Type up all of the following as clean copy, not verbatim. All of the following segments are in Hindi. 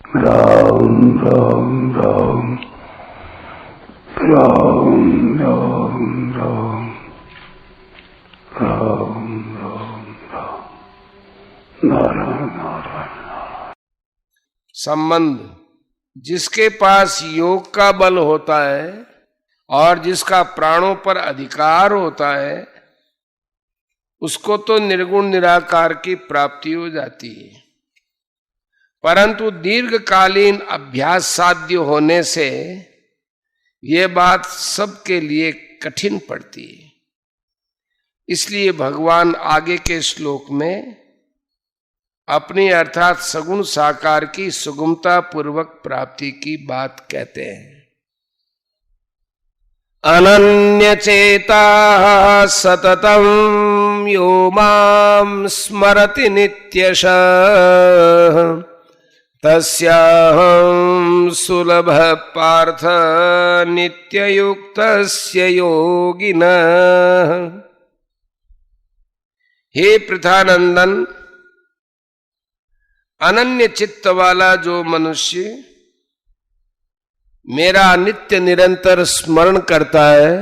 राम राम राम राम राम राम राम राम राम नारायण नारायण। संबंध जिसके पास योग का बल होता है और जिसका प्राणों पर अधिकार होता है उसको तो निर्गुण निराकार की प्राप्ति हो जाती है, परंतु दीर्घकालीन अभ्यास साध्य होने से ये बात सबके लिए कठिन पड़ती है। इसलिए भगवान आगे के श्लोक में अपनी अर्थात सगुण साकार की सुगमता पूर्वक प्राप्ति की बात कहते हैं। अनन्य चेता सततम यो मां स्मरति नित्यशः तस्याहं सुलभ पार्थ नित्ययुक्तस्य योगिनः। हे पृथानंदन, अनन्य चित्त वाला जो मनुष्य मेरा नित्य निरंतर स्मरण करता है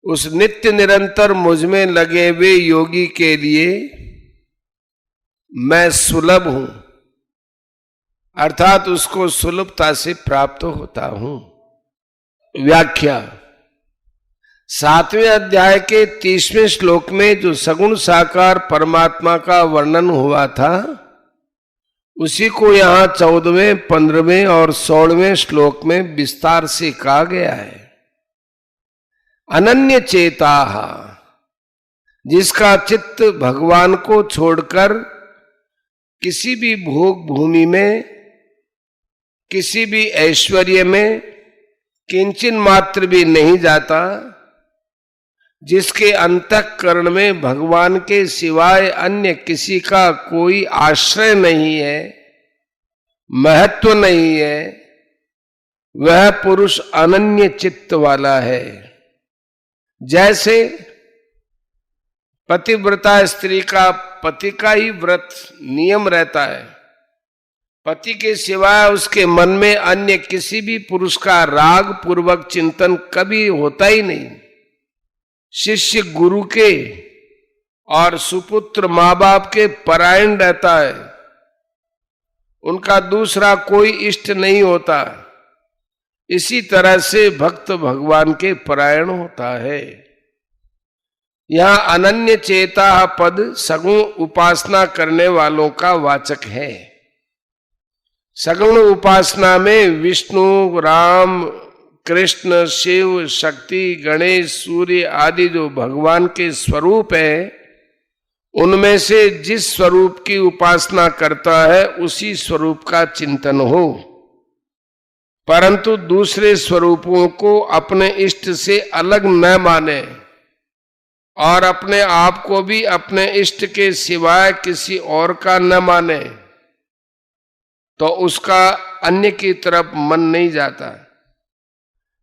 उस नित्य निरंतर मुझ में लगे हुए योगी के लिए मैं सुलभ हूं, अर्थात उसको सुलभता से प्राप्त होता हूं। व्याख्या 7वें अध्याय के 30वें श्लोक में जो सगुण साकार परमात्मा का वर्णन हुआ था उसी को यहां 14वें, 15वें और 16वें श्लोक में विस्तार से कहा गया है। अनन्य चेता, जिसका चित्त भगवान को छोड़कर किसी भी भोग भूमि में, किसी भी ऐश्वर्य में किंचन मात्र भी नहीं जाता, जिसके अंतःकरण में भगवान के सिवाय अन्य किसी का कोई आश्रय नहीं है, महत्व नहीं है, वह पुरुष अनन्य चित्त वाला है। जैसे पतिव्रता स्त्री का पति का ही व्रत नियम रहता है, पति के सिवाय उसके मन में अन्य किसी भी पुरुष का राग पूर्वक चिंतन कभी होता ही नहीं। शिष्य गुरु के और सुपुत्र माँ बाप के परायण रहता है, उनका दूसरा कोई इष्ट नहीं होता। इसी तरह से भक्त भगवान के परायण होता है। यहां अनन्य चेता पद सगुण उपासना करने वालों का वाचक है। सगुण उपासना में विष्णु, राम, कृष्ण, शिव, शक्ति, गणेश, सूर्य आदि जो भगवान के स्वरूप है उनमें से जिस स्वरूप की उपासना करता है उसी स्वरूप का चिंतन हो, परंतु दूसरे स्वरूपों को अपने इष्ट से अलग न माने और अपने आप को भी अपने इष्ट के सिवाय किसी और का न माने, तो उसका अन्य की तरफ मन नहीं जाता।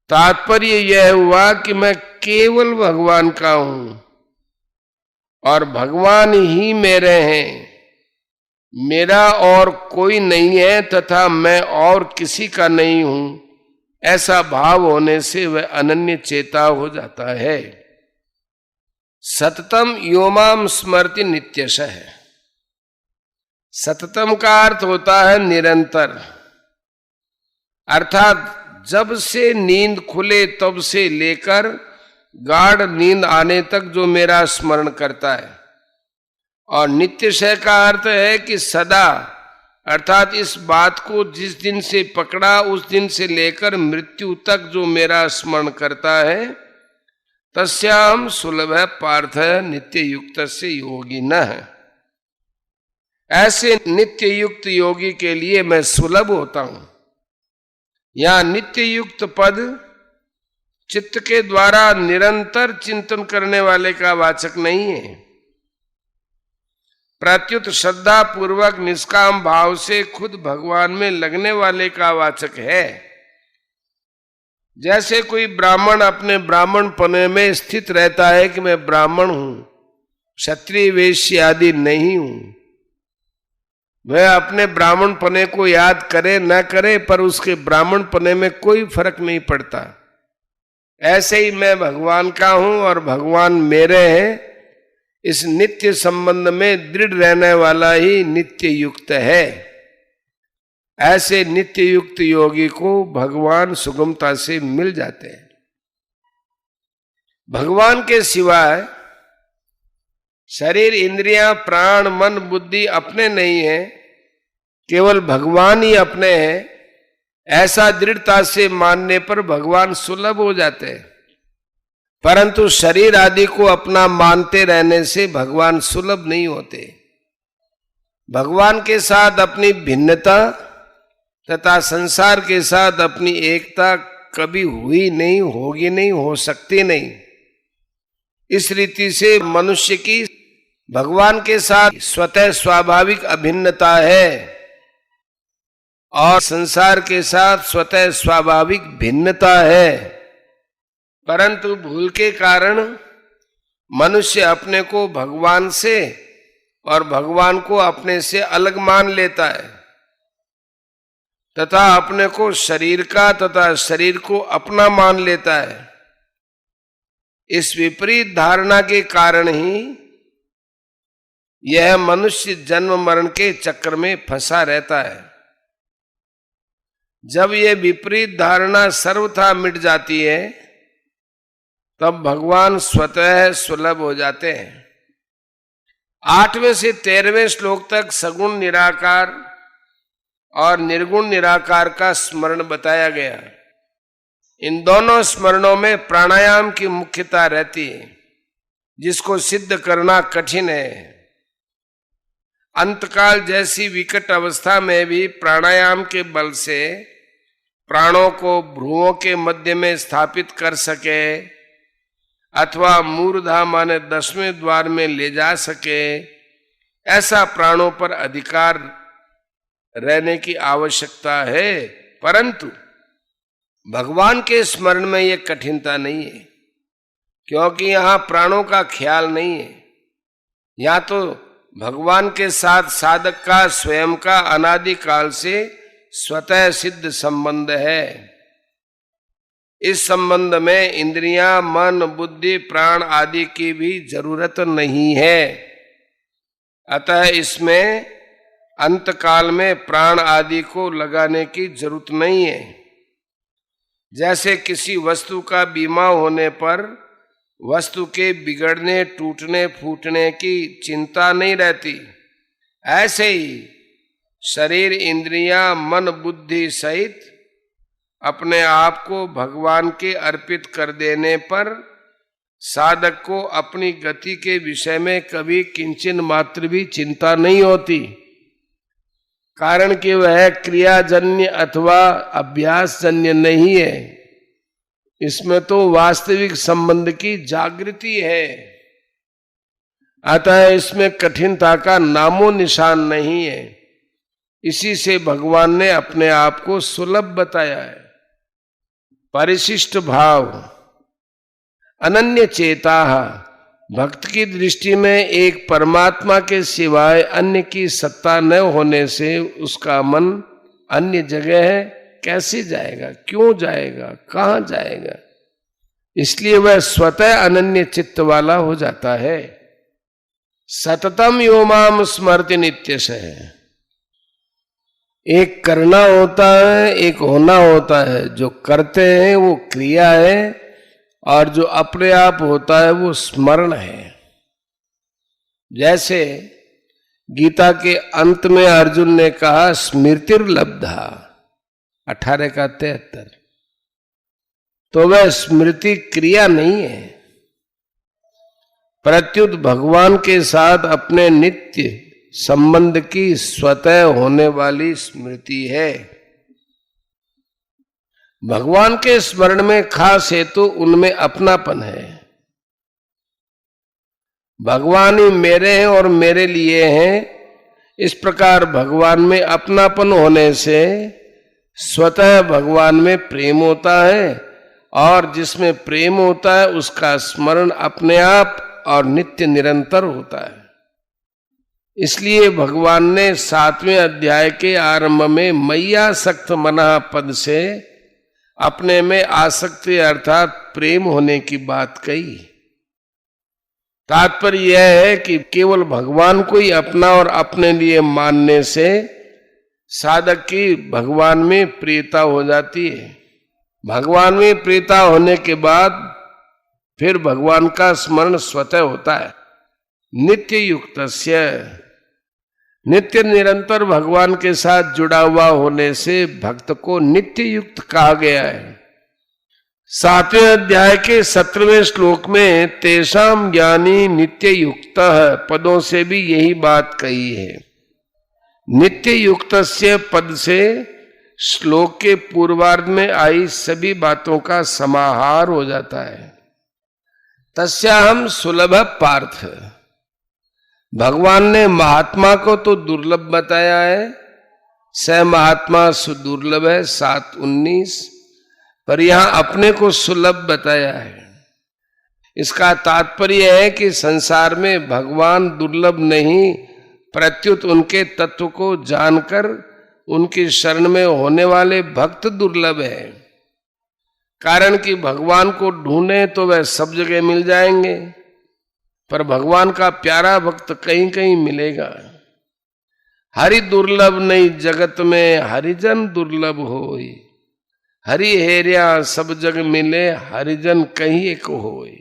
तात्पर्य यह हुआ कि मैं केवल भगवान का हूं और भगवान ही मेरे हैं, मेरा और कोई नहीं है तथा मैं और किसी का नहीं हूं, ऐसा भाव होने से वह अनन्य चेता हो जाता है। सततम योमाम स्मृति नित्यशः है। सततम का अर्थ होता है निरंतर, अर्थात जब से नींद खुले तब से लेकर गाढ़ नींद आने तक जो मेरा स्मरण करता है। और नित्यशः का अर्थ है कि सदा, अर्थात इस बात को जिस दिन से पकड़ा उस दिन से लेकर मृत्यु तक जो मेरा स्मरण करता है, तस्याम सुलभ पार्थ नित्य युक्त से योगी न है। ऐसे नित्य युक्त योगी के लिए मैं सुलभ होता हूं। यहां नित्य युक्त पद चित्त के द्वारा निरंतर चिंतन करने वाले का वाचक नहीं है, प्रत्युत श्रद्धा पूर्वक निष्काम भाव से खुद भगवान में लगने वाले का वाचक है। जैसे कोई ब्राह्मण अपने ब्राह्मण पने में स्थित रहता है कि मैं ब्राह्मण हूं, क्षत्रिय, वैश्य आदि नहीं हूं, वह अपने ब्राह्मण पने को याद करे न करे, पर उसके ब्राह्मण पने में कोई फर्क नहीं पड़ता। ऐसे ही मैं भगवान का हूं और भगवान मेरे हैं, इस नित्य संबंध में दृढ़ रहने वाला ही नित्य युक्त है। ऐसे नित्य युक्त योगी को भगवान सुगमता से मिल जाते हैं। भगवान के सिवाय शरीर, इंद्रियां, प्राण, मन, बुद्धि अपने नहीं है, केवल भगवान ही अपने हैं। ऐसा दृढ़ता से मानने पर भगवान सुलभ हो जाते हैं, परंतु शरीर आदि को अपना मानते रहने से भगवान सुलभ नहीं होते। भगवान के साथ अपनी भिन्नता तथा संसार के साथ अपनी एकता कभी हुई नहीं, होगी नहीं, हो सकती नहीं। इस रीति से मनुष्य की भगवान के साथ स्वतः स्वाभाविक अभिन्नता है और संसार के साथ स्वतः स्वाभाविक भिन्नता है, परंतु भूल के कारण मनुष्य अपने को भगवान से और भगवान को अपने से अलग मान लेता है तथा अपने को शरीर का तथा शरीर को अपना मान लेता है। इस विपरीत धारणा के कारण ही यह मनुष्य जन्म मरण के चक्र में फंसा रहता है। जब यह विपरीत धारणा सर्वथा मिट जाती है तब भगवान स्वतः सुलभ हो जाते हैं। 8वें से 13वें श्लोक तक सगुण निराकार और निर्गुण निराकार का स्मरण बताया गया। इन दोनों स्मरणों में प्राणायाम की मुख्यता रहती है, जिसको सिद्ध करना कठिन है। अंतकाल जैसी विकट अवस्था में भी प्राणायाम के बल से प्राणों को भ्रुवों के मध्य में स्थापित कर सके अथवा मूर्धा माने 10वें द्वार में ले जा सके, ऐसा प्राणों पर अधिकार रहने की आवश्यकता है। परंतु भगवान के स्मरण में यह कठिनता नहीं है, क्योंकि यहां प्राणों का ख्याल नहीं है। यहां तो भगवान के साथ साधक का स्वयं का अनादि काल से स्वतः सिद्ध संबंध है। इस संबंध में इंद्रियां, मन, बुद्धि, प्राण आदि की भी जरूरत नहीं है। अतः इसमें अंतकाल में प्राण आदि को लगाने की जरूरत नहीं है। जैसे किसी वस्तु का बीमा होने पर वस्तु के बिगड़ने, टूटने, फूटने की चिंता नहीं रहती, ऐसे ही शरीर, इंद्रियां, मन, बुद्धि सहित अपने आप को भगवान के अर्पित कर देने पर साधक को अपनी गति के विषय में कभी किंचन मात्र भी चिंता नहीं होती, कारण कि वह क्रियाजन्य अथवा अभ्यासजन्य नहीं है। इसमें तो वास्तविक संबंध की जागृति है। अतः इसमें कठिनता का नामो निशान नहीं है। इसी से भगवान ने अपने आप को सुलभ बताया है। परिशिष्ट भाव, अनन्य चेता, भक्त की दृष्टि में एक परमात्मा के सिवाय अन्य की सत्ता न होने से उसका मन अन्य जगह कैसे जाएगा, क्यों जाएगा, कहां जाएगा। इसलिए वह स्वतः अनन्य चित्त वाला हो जाता है। सततम यो माम स्मरति नित्यशः। एक करना होता है, एक होना होता है। जो करते हैं वो क्रिया है और जो अपने आप होता है वो स्मरण है। जैसे गीता के अंत में अर्जुन ने कहा स्मृतिर्लब्धा 18 का 73, तो वह स्मृति क्रिया नहीं है, प्रत्युत भगवान के साथ अपने नित्य संबंध की स्वतः होने वाली स्मृति है। भगवान के स्मरण में खास हेतु उनमें अपनापन है। भगवान ही मेरे हैं और मेरे लिए हैं। इस प्रकार भगवान में अपनापन होने से स्वतः भगवान में प्रेम होता है और जिसमें प्रेम होता है उसका स्मरण अपने आप और नित्य निरंतर होता है। इसलिए भगवान ने 7वें अध्याय के आरंभ में मय्यासक्त मनः पद से अपने में आसक्ति अर्थात प्रेम होने की बात कही। तात्पर्य यह है कि केवल भगवान को ही अपना और अपने लिए मानने से साधक की भगवान में प्रियता हो जाती है। भगवान में प्रियता होने के बाद फिर भगवान का स्मरण स्वतः होता है। नित्य युक्तस्य, नित्य निरंतर भगवान के साथ जुड़ा हुआ होने से भक्त को नित्य युक्त कहा गया है। 7वें अध्याय के 17वें श्लोक में तेषाम ज्ञानी नित्य युक्त पदों से भी यही बात कही है। नित्य युक्तस्य पद से श्लोक के पूर्वार्ध में आई सभी बातों का समाहार हो जाता है। तस्याहम सुलभ पार्थ, भगवान ने महात्मा को तो दुर्लभ बताया है, स महात्मा सुदुर्लभ है 7:19, पर यहां अपने को सुलभ बताया है। इसका तात्पर्य है कि संसार में भगवान दुर्लभ नहीं, प्रत्युत उनके तत्व को जानकर उनकी शरण में होने वाले भक्त दुर्लभ है। कारण कि भगवान को ढूंढे तो वह सब जगह मिल जाएंगे, पर भगवान का प्यारा भक्त कहीं कहीं मिलेगा। हरि दुर्लभ नहीं जगत में हरिजन दुर्लभ होई, हरि हेरिया सब जग मिले हरिजन कहीं एक होई।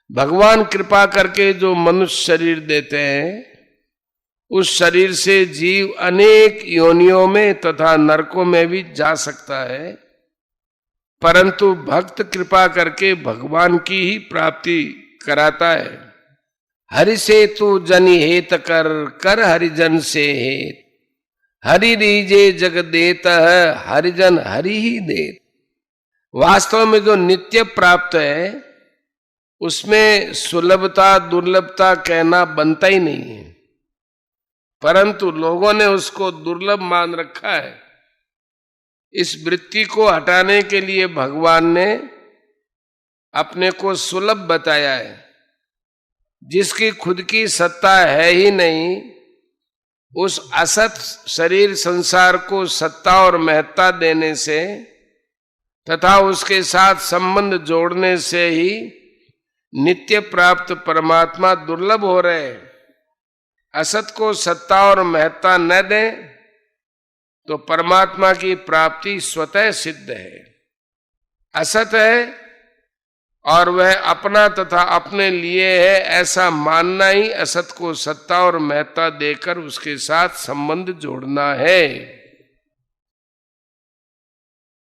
भगवान कृपा करके जो मनुष्य शरीर देते हैं, उस शरीर से जीव अनेक योनियों में तथा नरकों में भी जा सकता है, परंतु भक्त कृपा करके भगवान की ही प्राप्ति कराता है। हरि से तू जन हेत कर, कर हरिजन से हेत, हरि रीजे जग देत है, हरिजन हरि ही देत। वास्तव में जो नित्य प्राप्त है उसमें सुलभता दुर्लभता कहना बनता ही नहीं है, परंतु लोगों ने उसको दुर्लभ मान रखा है। इस वृत्ति को हटाने के लिए भगवान ने अपने को सुलभ बताया है। जिसकी खुद की सत्ता है ही नहीं, उस असत शरीर संसार को सत्ता और महत्ता देने से तथा उसके साथ संबंध जोड़ने से ही नित्य प्राप्त परमात्मा दुर्लभ हो रहे हैं। असत को सत्ता और महत्ता न दें तो परमात्मा की प्राप्ति स्वतः सिद्ध है। असत है और वह अपना तथा अपने लिए है, ऐसा मानना ही असत को सत्ता और महत्ता देकर उसके साथ संबंध जोड़ना है।